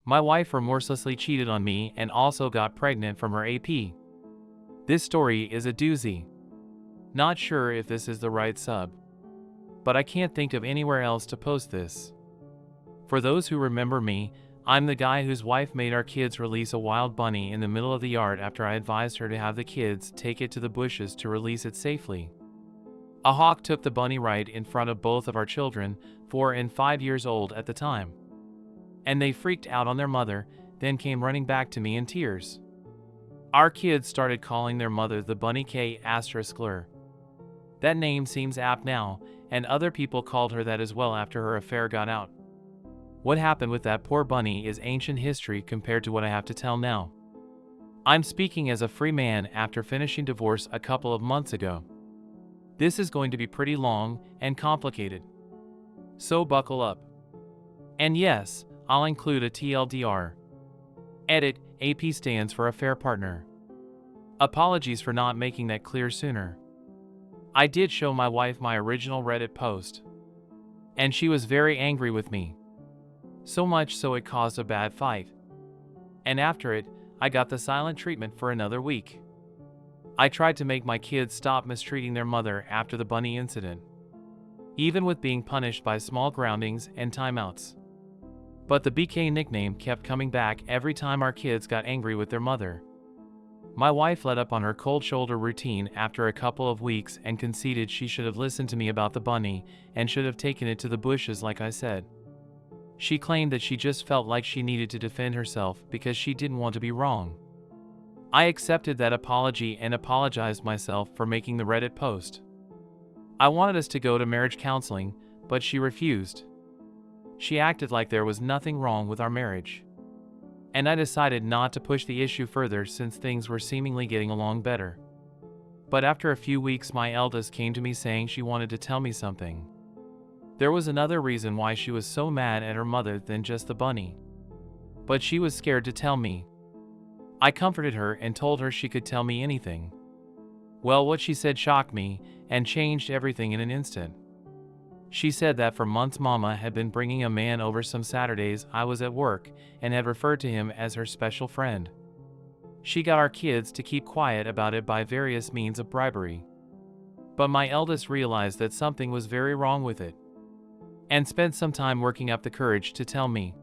My wife remorselessly cheated on me and also got pregnant from her AP. This story is a doozy. Not sure if this is the right sub, but I can't think of anywhere else to post this. For those who remember me, I'm the guy whose wife made our kids release a wild bunny in the middle of the yard after I advised her to have the kids take it to the bushes to release it safely. A hawk took the bunny right in front of both of our children, 4 and 5 years old at the time. And they freaked out on their mother, then came running back to me in tears. Our kids started calling their mother the Bunny K***. That name seems apt now, and other people called her that as well after her affair got out. What happened with that poor bunny is ancient history compared to what I have to tell now. I'm speaking as a free man after finishing divorce a couple of months ago. This is going to be pretty long and complicated, so buckle up. And yes, I'll include a TLDR. Edit, AP stands for affair partner. Apologies for not making that clear sooner. I did show my wife my original Reddit post, and she was very angry with me. So much so it caused a bad fight. And after it, I got the silent treatment for another week. I tried to make my kids stop mistreating their mother after the bunny incident, even with being punished by small groundings and timeouts. But the BK nickname kept coming back every time our kids got angry with their mother. My wife let up on her cold shoulder routine after a couple of weeks and conceded she should have listened to me about the bunny and should have taken it to the bushes like I said. She claimed that she just felt like she needed to defend herself because she didn't want to be wrong. I accepted that apology and apologized myself for making the Reddit post. I wanted us to go to marriage counseling, but she refused. She acted like there was nothing wrong with our marriage. And I decided not to push the issue further since things were seemingly getting along better. But after a few weeks, my eldest came to me saying she wanted to tell me something. There was another reason why she was so mad at her mother than just the bunny. But she was scared to tell me. I comforted her and told her she could tell me anything. Well, what she said shocked me and changed everything in an instant. She said that for months Mama had been bringing a man over some Saturdays I was at work and had referred to him as her special friend. She got our kids to keep quiet about it by various means of bribery. But my eldest realized that something was very wrong with it, and spent some time working up the courage to tell me.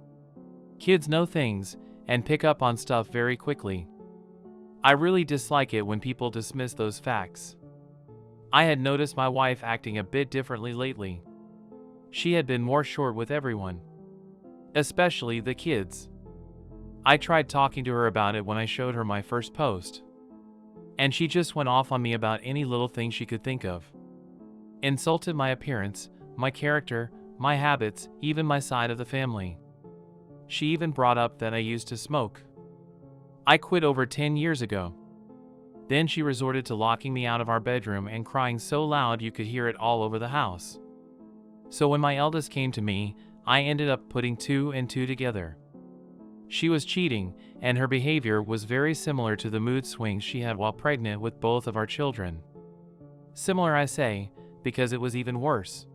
Kids know things and pick up on stuff very quickly. I really dislike it when people dismiss those facts. I had noticed my wife acting a bit differently lately. She had been more short with everyone, especially the kids. I tried talking to her about it when I showed her my first post, and she just went off on me about any little thing she could think of. Insulted my appearance, my character, my habits, even my side of the family. She even brought up that I used to smoke. I quit over 10 years ago. Then she resorted to locking me out of our bedroom and crying so loud you could hear it all over the house. So when my eldest came to me, I ended up putting 2 and 2 together. She was cheating, and her behavior was very similar to the mood swings she had while pregnant with both of our children. Similar, I say, because it was even worse.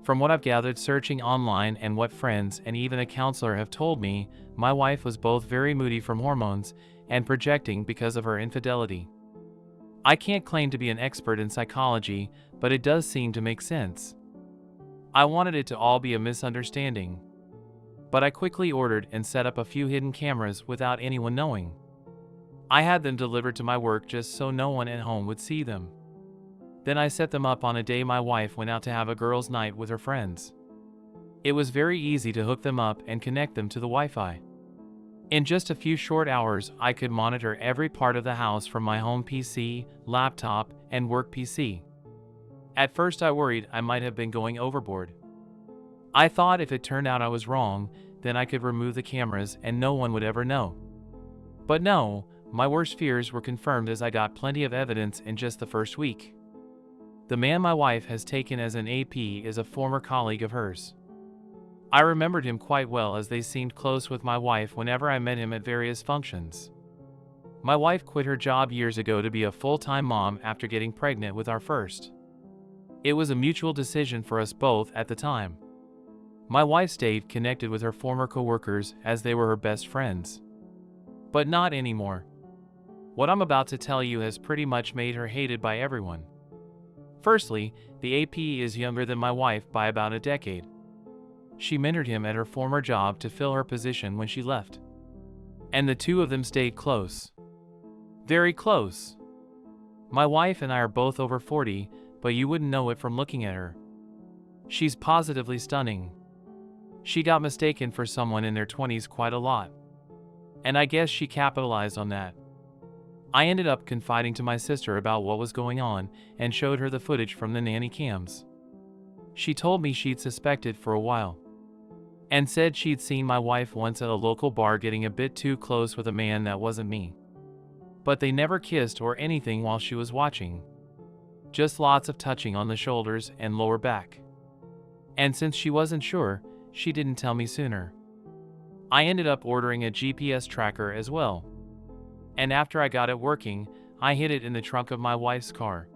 From what I've gathered searching online and what friends and even a counselor have told me, my wife was both very moody from hormones and projecting because of her infidelity. I can't claim to be an expert in psychology, but it does seem to make sense. I wanted it to all be a misunderstanding, but I quickly ordered and set up a few hidden cameras without anyone knowing. I had them delivered to my work just so no one at home would see them. Then I set them up on a day my wife went out to have a girls' night with her friends. It was very easy to hook them up and connect them to the Wi-Fi. In just a few short hours, I could monitor every part of the house from my home PC, laptop, and work PC. At first I worried I might have been going overboard. I thought if it turned out I was wrong, then I could remove the cameras and no one would ever know. But no, my worst fears were confirmed as I got plenty of evidence in just the first week. The man my wife has taken as an AP is a former colleague of hers. I remembered him quite well as they seemed close with my wife whenever I met him at various functions. My wife quit her job years ago to be a full-time mom after getting pregnant with our first. It was a mutual decision for us both at the time. My wife stayed connected with her former coworkers as they were her best friends. But not anymore. What I'm about to tell you has pretty much made her hated by everyone. Firstly, the AP is younger than my wife by about a decade. She mentored him at her former job to fill her position when she left. And the two of them stayed close. Very close. My wife and I are both over 40, but you wouldn't know it from looking at her. She's positively stunning. She got mistaken for someone in their 20s quite a lot. And I guess she capitalized on that. I ended up confiding to my sister about what was going on and showed her the footage from the nanny cams. She told me she'd suspected for a while. And said she'd seen my wife once at a local bar getting a bit too close with a man that wasn't me. But they never kissed or anything while she was watching. Just lots of touching on the shoulders and lower back. And since she wasn't sure, she didn't tell me sooner. I ended up ordering a GPS tracker as well. And after I got it working, I hid it in the trunk of my wife's car.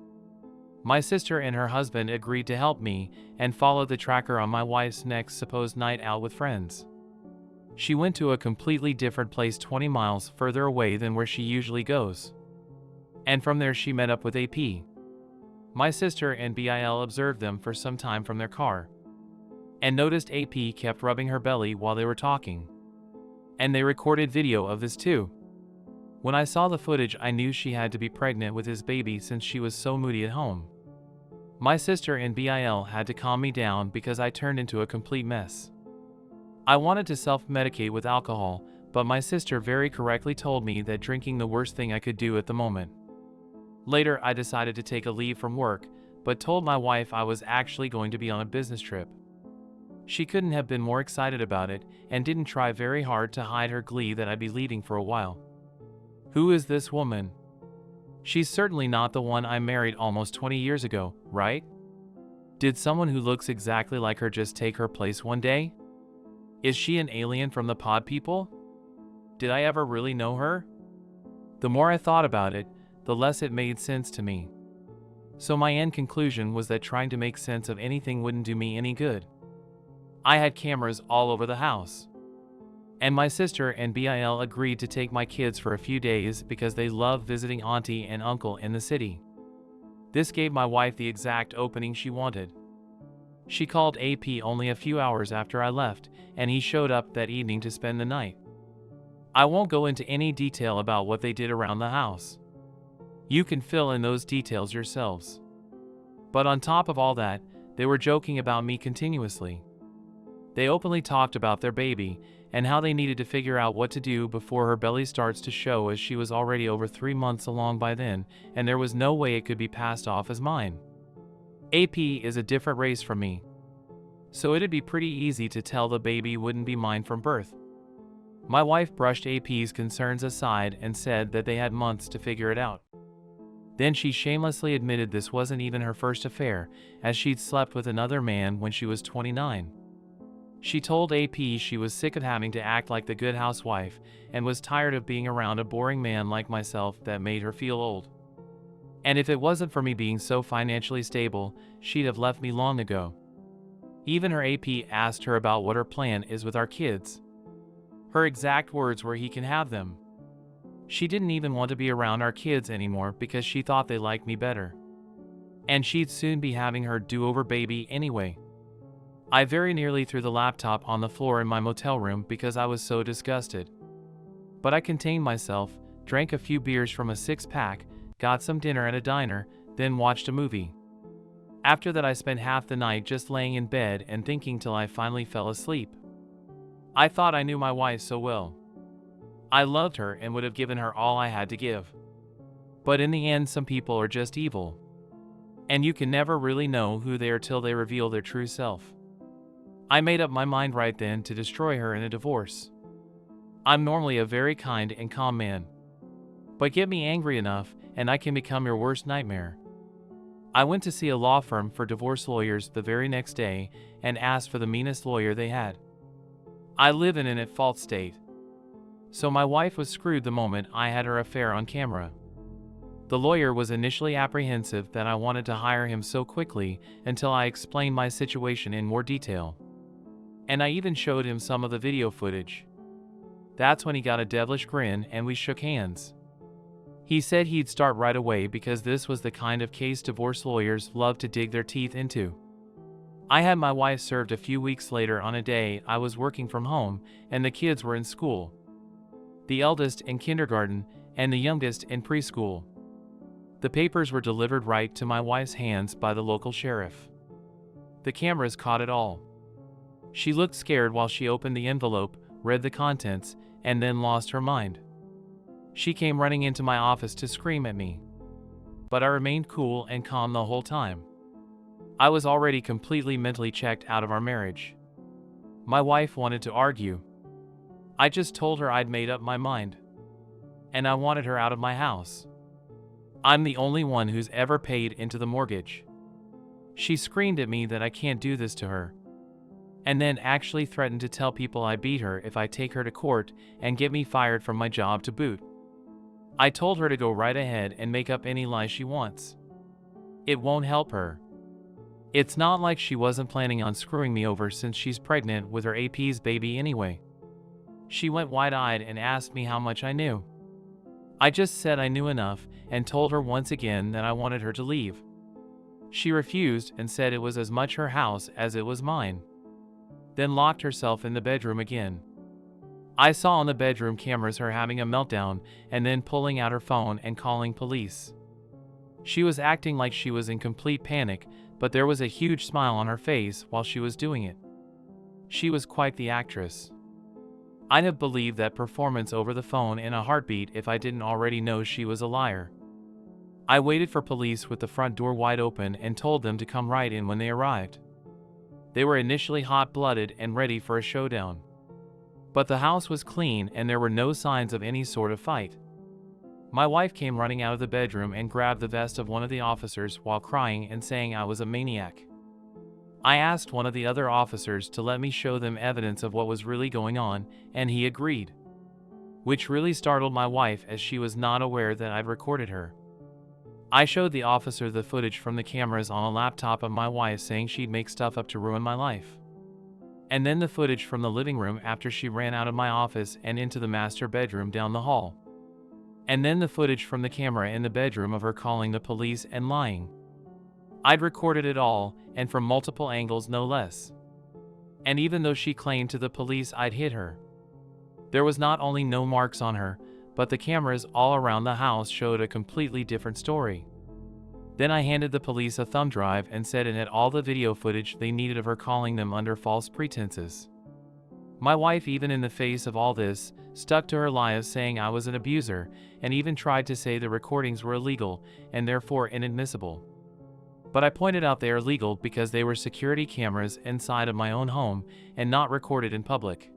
My sister and her husband agreed to help me and follow the tracker on my wife's next supposed night out with friends. She went to a completely different place 20 miles further away than where she usually goes. And from there she met up with AP. My sister and BIL observed them for some time from their car. And noticed AP kept rubbing her belly while they were talking. And they recorded video of this too. When I saw the footage, I knew she had to be pregnant with his baby since she was so moody at home. My sister and BIL had to calm me down because I turned into a complete mess. I wanted to self-medicate with alcohol, but my sister very correctly told me that drinking the worst thing I could do at the moment. Later, I decided to take a leave from work, but told my wife I was actually going to be on a business trip. She couldn't have been more excited about it and didn't try very hard to hide her glee that I'd be leaving for a while. Who is this woman? She's certainly not the one I married almost 20 years ago, right? Did someone who looks exactly like her just take her place one day? Is she an alien from the pod people? Did I ever really know her? The more I thought about it, the less it made sense to me. So my end conclusion was that trying to make sense of anything wouldn't do me any good. I had cameras all over the house. And my sister and BIL agreed to take my kids for a few days because they love visiting auntie and uncle in the city. This gave my wife the exact opening she wanted. She called AP only a few hours after I left, and he showed up that evening to spend the night. I won't go into any detail about what they did around the house. You can fill in those details yourselves. But on top of all that, they were joking about me continuously. They openly talked about their baby and how they needed to figure out what to do before her belly starts to show, as she was already over 3 months along by then, and there was no way it could be passed off as mine. AP is a different race from me, so it'd be pretty easy to tell the baby wouldn't be mine from birth. My wife brushed AP's concerns aside and said that they had months to figure it out. Then she shamelessly admitted this wasn't even her first affair, as she'd slept with another man when she was 29. She told AP she was sick of having to act like the good housewife and was tired of being around a boring man like myself that made her feel old. And if it wasn't for me being so financially stable, she'd have left me long ago. Even her AP asked her about what her plan is with our kids. Her exact words were, "He can have them." She didn't even want to be around our kids anymore because she thought they liked me better. And she'd soon be having her do-over baby anyway. I very nearly threw the laptop on the floor in my motel room because I was so disgusted. But I contained myself, drank a few beers from a 6-pack, got some dinner at a diner, then watched a movie. After that, I spent half the night just laying in bed and thinking till I finally fell asleep. I thought I knew my wife so well. I loved her and would have given her all I had to give. But in the end, some people are just evil. And you can never really know who they are till they reveal their true self. I made up my mind right then to destroy her in a divorce. I'm normally a very kind and calm man. But get me angry enough and I can become your worst nightmare. I went to see a law firm for divorce lawyers the very next day and asked for the meanest lawyer they had. I live in an at-fault state. So my wife was screwed the moment I had her affair on camera. The lawyer was initially apprehensive that I wanted to hire him so quickly until I explained my situation in more detail. And I even showed him some of the video footage. That's when he got a devilish grin and we shook hands. He said he'd start right away because this was the kind of case divorce lawyers love to dig their teeth into. I had my wife served a few weeks later on a day I was working from home and the kids were in school. The eldest in kindergarten and the youngest in preschool. The papers were delivered right to my wife's hands by the local sheriff. The cameras caught it all. She looked scared while she opened the envelope, read the contents, and then lost her mind. She came running into my office to scream at me. But I remained cool and calm the whole time. I was already completely mentally checked out of our marriage. My wife wanted to argue. I just told her I'd made up my mind. And I wanted her out of my house. I'm the only one who's ever paid into the mortgage. She screamed at me that I can't do this to her. And then actually threatened to tell people I beat her if I take her to court and get me fired from my job to boot. I told her to go right ahead and make up any lie she wants. It won't help her. It's not like she wasn't planning on screwing me over since she's pregnant with her AP's baby anyway. She went wide-eyed and asked me how much I knew. I just said I knew enough and told her once again that I wanted her to leave. She refused and said it was as much her house as it was mine. Then locked herself in the bedroom again. I saw on the bedroom cameras her having a meltdown and then pulling out her phone and calling police. She was acting like she was in complete panic, but there was a huge smile on her face while she was doing it. She was quite the actress. I'd have believed that performance over the phone in a heartbeat if I didn't already know she was a liar. I waited for police with the front door wide open and told them to come right in when they arrived. They were initially hot-blooded and ready for a showdown. But the house was clean and there were no signs of any sort of fight. My wife came running out of the bedroom and grabbed the vest of one of the officers while crying and saying I was a maniac. I asked one of the other officers to let me show them evidence of what was really going on, and he agreed. Which really startled my wife as she was not aware that I'd recorded her. I showed the officer the footage from the cameras on a laptop of my wife saying she'd make stuff up to ruin my life. And then the footage from the living room after she ran out of my office and into the master bedroom down the hall. And then the footage from the camera in the bedroom of her calling the police and lying. I'd recorded it all, and from multiple angles no less. And even though she claimed to the police I'd hit her, there was not only no marks on her, but the cameras all around the house showed a completely different story. Then I handed the police a thumb drive and said it had all the video footage they needed of her calling them under false pretenses. My wife, even in the face of all this, stuck to her lie of saying I was an abuser, and even tried to say the recordings were illegal and therefore inadmissible. But I pointed out they are legal because they were security cameras inside of my own home and not recorded in public.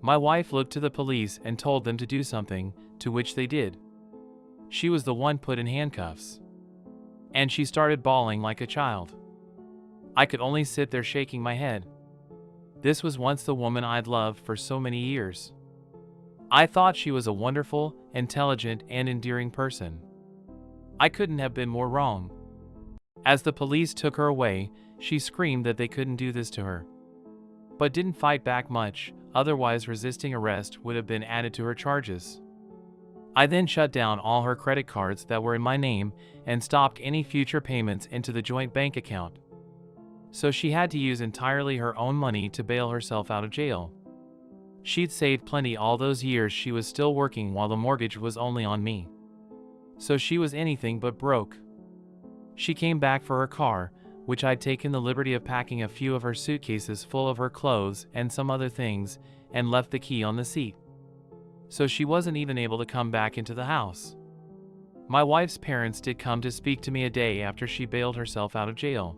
My wife looked to the police and told them to do something, to which they did. She was the one put in handcuffs. And she started bawling like a child. I could only sit there shaking my head. This was once the woman I'd loved for so many years. I thought she was a wonderful, intelligent, and endearing person. I couldn't have been more wrong. As the police took her away, she screamed that they couldn't do this to her. But didn't fight back much, otherwise resisting arrest would have been added to her charges. I then shut down all her credit cards that were in my name and stopped any future payments into the joint bank account. So she had to use entirely her own money to bail herself out of jail. She'd saved plenty all those years she was still working while the mortgage was only on me. So she was anything but broke. She came back for her car, which I'd taken the liberty of packing a few of her suitcases full of her clothes and some other things, and left the key on the seat. So she wasn't even able to come back into the house. My wife's parents did come to speak to me a day after she bailed herself out of jail.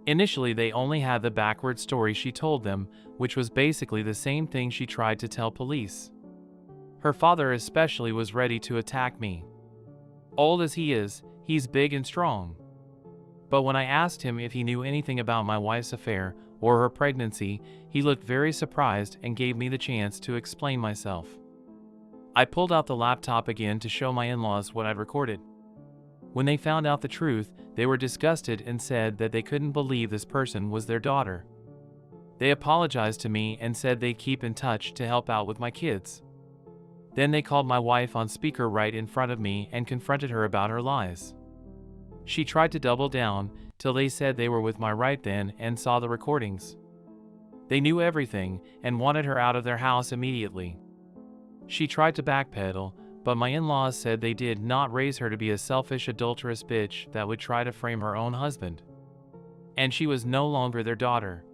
Initially, they only had the backward story she told them, which was basically the same thing she tried to tell police. Her father especially was ready to attack me. Old as he is, he's big and strong. But when I asked him if he knew anything about my wife's affair or her pregnancy, he looked very surprised and gave me the chance to explain myself. I pulled out the laptop again to show my in-laws what I'd recorded. When they found out the truth, they were disgusted and said that they couldn't believe this person was their daughter. They apologized to me and said they'd keep in touch to help out with my kids. Then they called my wife on speaker right in front of me and confronted her about her lies. She tried to double down till they said they were with my right then and saw the recordings. They knew everything and wanted her out of their house immediately. She tried to backpedal, but my in-laws said they did not raise her to be a selfish, adulterous bitch that would try to frame her own husband. And she was no longer their daughter.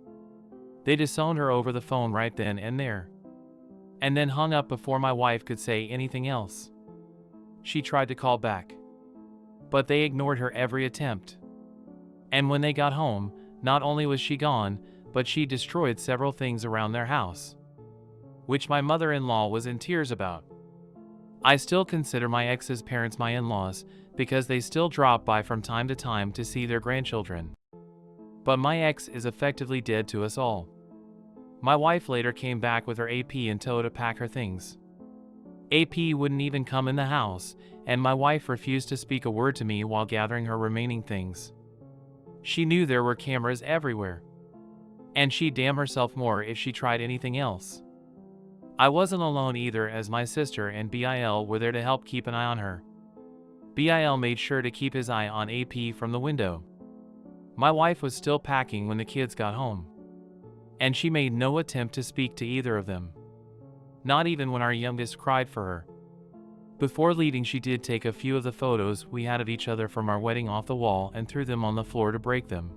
They disowned her over the phone right then and there. And then hung up before my wife could say anything else. She tried to call back, but they ignored her every attempt. And when they got home, not only was she gone, but she destroyed several things around their house, which my mother-in-law was in tears about. I still consider my ex's parents my in-laws because they still drop by from time to see their grandchildren. But my ex is effectively dead to us all. My wife later came back with her AP in tow to pack her things. AP wouldn't even come in the house, and my wife refused to speak a word to me while gathering her remaining things. She knew there were cameras everywhere, and she'd damn herself more if she tried anything else. I wasn't alone either, as my sister and BIL were there to help keep an eye on her. BIL made sure to keep his eye on AP from the window. My wife was still packing when the kids got home, and she made no attempt to speak to either of them, not even when our youngest cried for her. Before leaving, she did take a few of the photos we had of each other from our wedding off the wall and threw them on the floor to break them.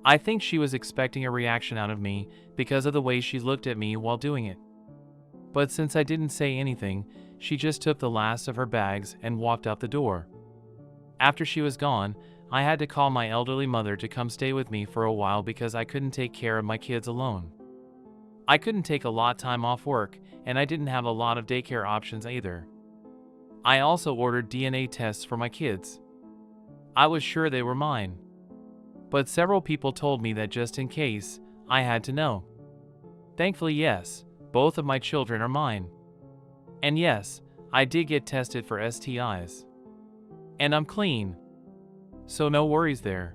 I think she was expecting a reaction out of me because of the way she looked at me while doing it. But since I didn't say anything, she just took the last of her bags and walked out the door. After she was gone, I had to call my elderly mother to come stay with me for a while because I couldn't take care of my kids alone. I couldn't take a lot of time off work, and I didn't have a lot of daycare options either. I also ordered DNA tests for my kids. I was sure they were mine, but several people told me that just in case, I had to know. Thankfully, yes, both of my children are mine. And yes, I did get tested for STIs. And I'm clean, so no worries there.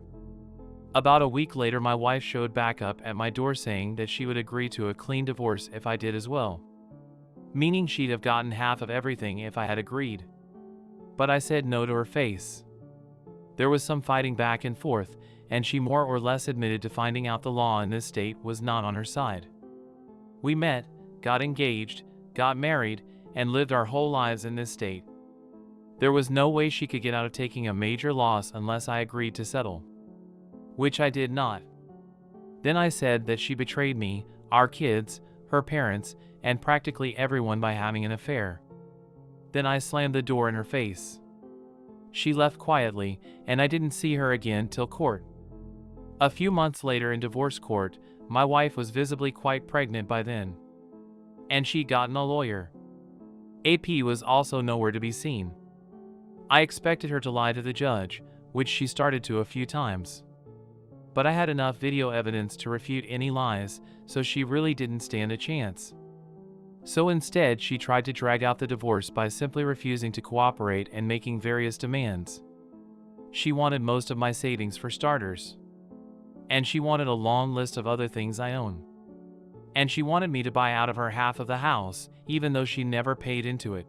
About a week later, my wife showed back up at my door saying that she would agree to a clean divorce if I did as well, meaning she'd have gotten half of everything if I had agreed. But I said no to her face. There was some fighting back and forth, and she more or less admitted to finding out the law in this state was not on her side. We met, got engaged, got married, and lived our whole lives in this state. There was no way she could get out of taking a major loss unless I agreed to settle, which I did not. Then I said that she betrayed me, our kids, her parents, and practically everyone by having an affair. Then I slammed the door in her face. She left quietly, and I didn't see her again till court. A few months later, in divorce court, my wife was visibly quite pregnant by then, and she'd gotten a lawyer. AP was also nowhere to be seen. I expected her to lie to the judge, which she started to a few times, but I had enough video evidence to refute any lies, so she really didn't stand a chance. So instead, she tried to drag out the divorce by simply refusing to cooperate and making various demands. She wanted most of my savings for starters, and she wanted a long list of other things I own. And she wanted me to buy out of her half of the house, even though she never paid into it.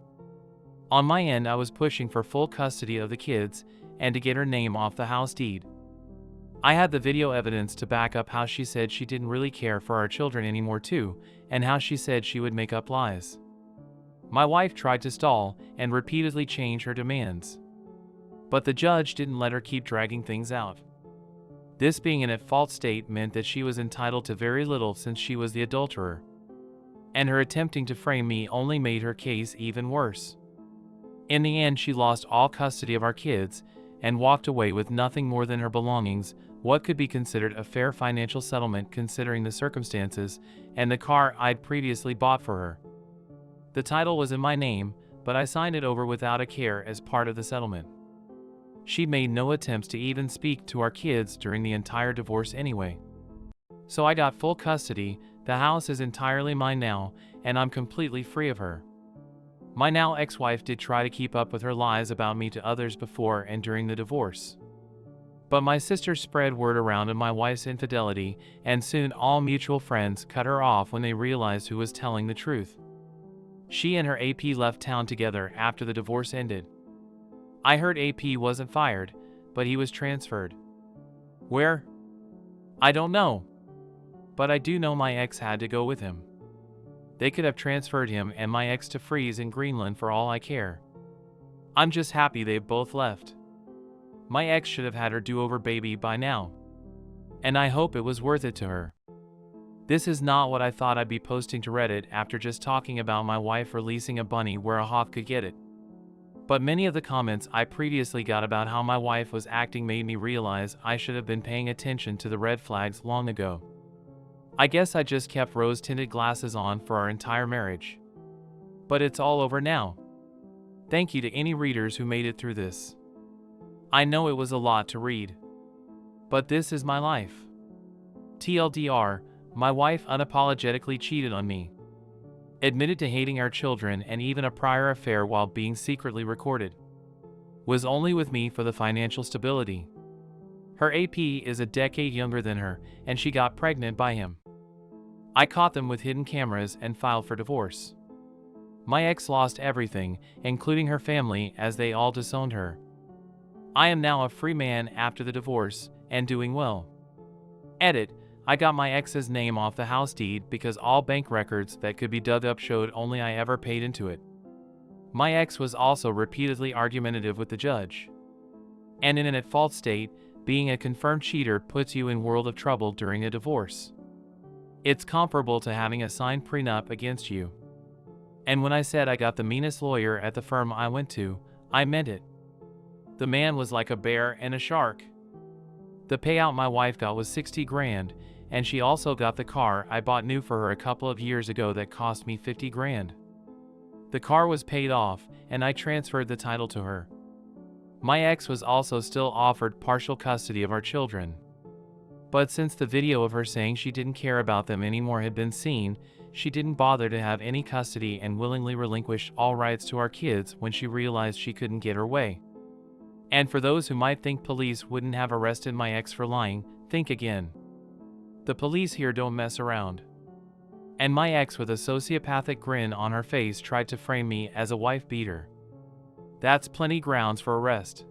On my end, I was pushing for full custody of the kids and to get her name off the house deed. I had the video evidence to back up how she said she didn't really care for our children anymore too, and how she said she would make up lies. My wife tried to stall and repeatedly change her demands, but the judge didn't let her keep dragging things out. This being in a fault state meant that she was entitled to very little since she was the adulterer, and her attempting to frame me only made her case even worse. In the end, she lost all custody of our kids and walked away with nothing more than her belongings, what could be considered a fair financial settlement considering the circumstances, and the car I'd previously bought for her. The title was in my name, but I signed it over without a care as part of the settlement. She made no attempts to even speak to our kids during the entire divorce anyway. So I got full custody, the house is entirely mine now, and I'm completely free of her. My now ex-wife did try to keep up with her lies about me to others before and during the divorce, But my sister spread word around of my wife's infidelity, and soon all mutual friends cut her off when they realized who was telling the truth. She and her AP left town together after the divorce ended. I heard AP wasn't fired, but he was transferred. Where? I don't know. But I do know my ex had to go with him. They could have transferred him and my ex to freeze in Greenland for all I care. I'm just happy they've both left. My ex should have had her do-over baby by now. And I hope it was worth it to her. This is not what I thought I'd be posting to Reddit after just talking about my wife releasing a bunny where a hawk could get it. But many of the comments I previously got about how my wife was acting made me realize I should have been paying attention to the red flags long ago. I guess I just kept rose-tinted glasses on for our entire marriage. But it's all over now. Thank you to any readers who made it through this. I know it was a lot to read. But this is my life. TLDR, my wife unapologetically cheated on me. Admitted to hating our children and even a prior affair while being secretly recorded. Was only with me for the financial stability. Her AP is a decade younger than her, and she got pregnant by him. I caught them with hidden cameras and filed for divorce. My ex lost everything, including her family, as they all disowned her. I am now a free man after the divorce, and doing well. Edit, I got my ex's name off the house deed because all bank records that could be dug up showed only I ever paid into it. My ex was also repeatedly argumentative with the judge. And in an at-fault state, being a confirmed cheater puts you in world of trouble during a divorce. It's comparable to having a signed prenup against you. And when I said I got the meanest lawyer at the firm I went to, I meant it. The man was like a bear and a shark. The payout my wife got was 60 grand, and she also got the car I bought new for her a couple of years ago that cost me 50 grand. The car was paid off, and I transferred the title to her. My ex was also still offered partial custody of our children. But since the video of her saying she didn't care about them anymore had been seen, she didn't bother to have any custody and willingly relinquished all rights to our kids when she realized she couldn't get her way. And for those who might think police wouldn't have arrested my ex for lying, think again. The police here don't mess around. And my ex, with a sociopathic grin on her face, tried to frame me as a wife beater. That's plenty grounds for arrest.